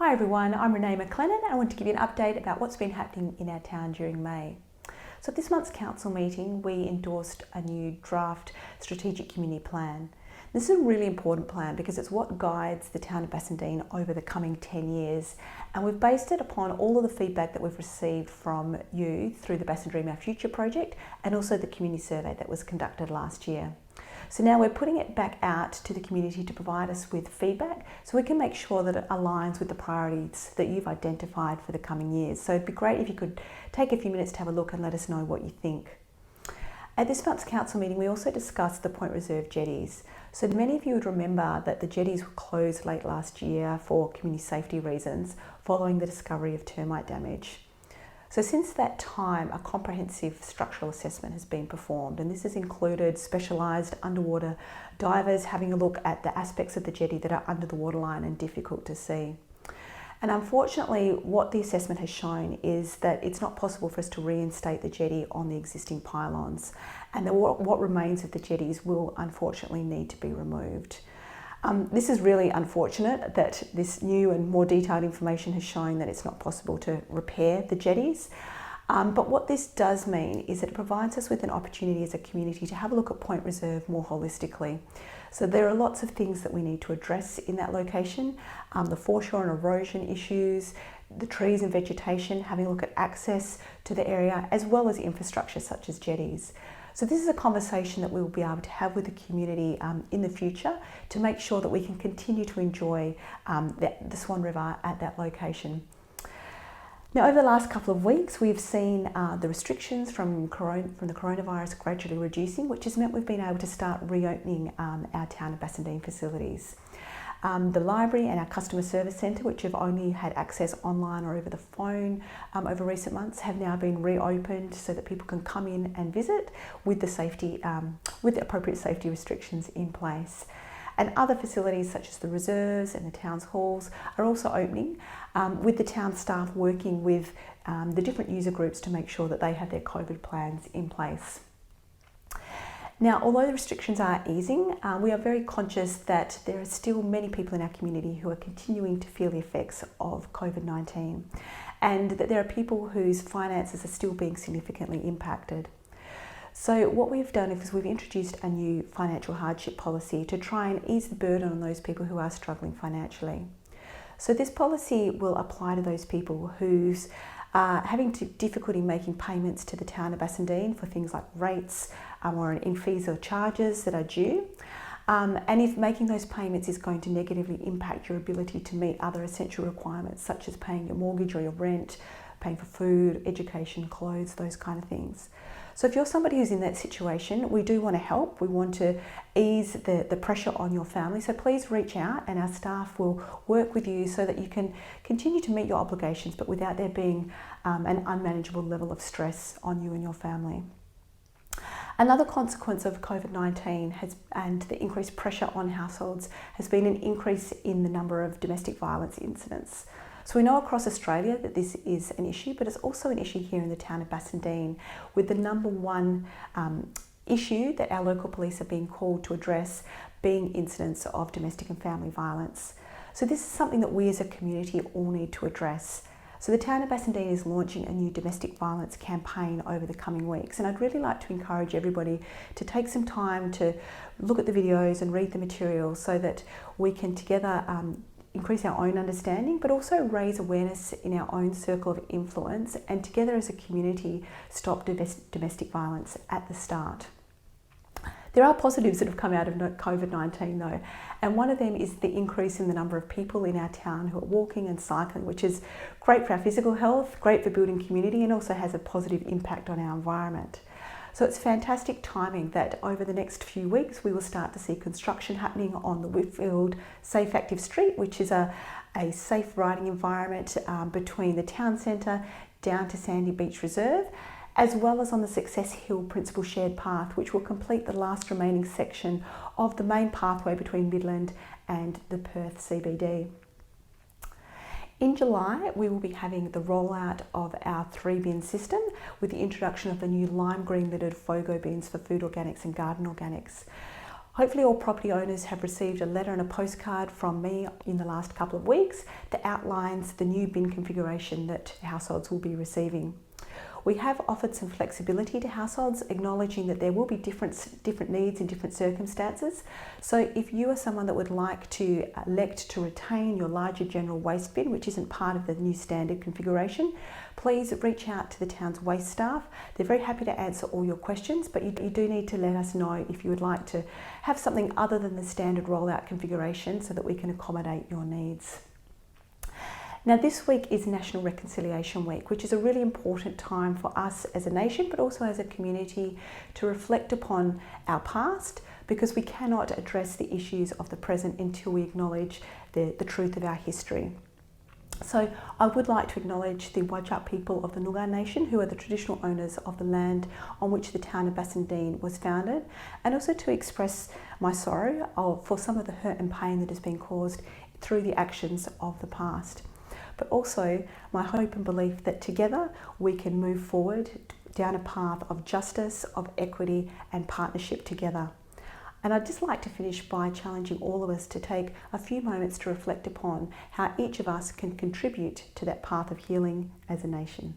Hi everyone, I'm Renée McLennan and I want to give you an update about what's been happening in our town during May. So at this month's council meeting we endorsed a new draft strategic community plan. This is a really important plan because it's what guides the town of Bassendean over the coming 10 years, and we've based it upon all of the feedback that we've received from you through the Bassendean Our Future project and also the community survey that was conducted last year. So now we're putting it back out to the community to provide us with feedback so we can make sure that it aligns with the priorities that you've identified for the coming years. So it'd be great if you could take a few minutes to have a look and let us know what you think. At this month's council meeting we also discussed the Point Reserve jetties. So many of you would remember that the jetties were closed late last year for community safety reasons following the discovery of termite damage. So since that time, a comprehensive structural assessment has been performed, and this has included specialised underwater divers having a look at the aspects of the jetty that are under the waterline and difficult to see. And unfortunately, what the assessment has shown is that it's not possible for us to reinstate the jetty on the existing pylons, and that what remains of the jetties will unfortunately need to be removed. This is really unfortunate that this new and more detailed information has shown that it's not possible to repair the jetties. But what this does mean is that it provides us with an opportunity as a community to have a look at Point Reserve more holistically. So there are lots of things that we need to address in that location, the foreshore and erosion issues, the trees and vegetation, having a look at access to the area, as well as infrastructure such as jetties. So this is a conversation that we will be able to have with the community in the future to make sure that we can continue to enjoy the Swan River at that location. Now, over the last couple of weeks, we've seen the restrictions from the coronavirus gradually reducing, which has meant we've been able to start reopening our town of Bassendean facilities. The library and our customer service centre, which have only had access online or over the phone over recent months, have now been reopened so that people can come in and visit with the appropriate safety restrictions in place. And other facilities such as the reserves and the town's halls are also opening, with the town staff working with the different user groups to make sure that they have their COVID plans in place. Now, although the restrictions are easing, we are very conscious that there are still many people in our community who are continuing to feel the effects of COVID-19, and that there are people whose finances are still being significantly impacted. So what we've done is we've introduced a new financial hardship policy to try and ease the burden on those people who are struggling financially. So this policy will apply to those people who's having difficulty making payments to the town of Bassendean for things like rates or in fees or charges that are due. And if making those payments is going to negatively impact your ability to meet other essential requirements such as paying your mortgage or your rent, paying for food, education, clothes, those kind of things. So if you're somebody who's in that situation, we do want to help. We want to ease the pressure on your family. So please reach out and our staff will work with you so that you can continue to meet your obligations, but without there being an unmanageable level of stress on you and your family. Another consequence of COVID-19 and the increased pressure on households has been an increase in the number of domestic violence incidents. So we know across Australia that this is an issue, but it's also an issue here in the town of Bassendean, with the number one issue that our local police are being called to address being incidents of domestic and family violence. So this is something that we as a community all need to address. So the town of Bassendean is launching a new domestic violence campaign over the coming weeks, and I'd really like to encourage everybody to take some time to look at the videos and read the material so that we can together increase our own understanding, but also raise awareness in our own circle of influence, and together as a community stop domestic violence at the start. There are positives that have come out of COVID-19 though, and one of them is the increase in the number of people in our town who are walking and cycling, which is great for our physical health, great for building community, and also has a positive impact on our environment. So it's fantastic timing that over the next few weeks we will start to see construction happening on the Whitfield Safe Active Street, which is a safe riding environment between the town centre down to Sandy Beach Reserve, as well as on the Success Hill Principal Shared Path, which will complete the last remaining section of the main pathway between Midland and the Perth CBD. In July, we will be having the rollout of our 3-bin system with the introduction of the new lime green lidded FOGO bins for food organics and garden organics. Hopefully all property owners have received a letter and a postcard from me in the last couple of weeks that outlines the new bin configuration that households will be receiving. We have offered some flexibility to households, acknowledging that there will be different needs in different circumstances. So if you are someone that would like to elect to retain your larger general waste bin, which isn't part of the new standard configuration, please reach out to the town's waste staff. They're very happy to answer all your questions, but you do need to let us know if you would like to have something other than the standard rollout configuration so that we can accommodate your needs. Now, this week is National Reconciliation Week, which is a really important time for us as a nation, but also as a community, to reflect upon our past, because we cannot address the issues of the present until we acknowledge the truth of our history. So I would like to acknowledge the Whadjuk people of the Noongar Nation, who are the traditional owners of the land on which the town of Bassendean was founded, and also to express my sorrow for some of the hurt and pain that has been caused through the actions of the past. But also my hope and belief that together we can move forward down a path of justice, of equity and partnership together. And I'd just like to finish by challenging all of us to take a few moments to reflect upon how each of us can contribute to that path of healing as a nation.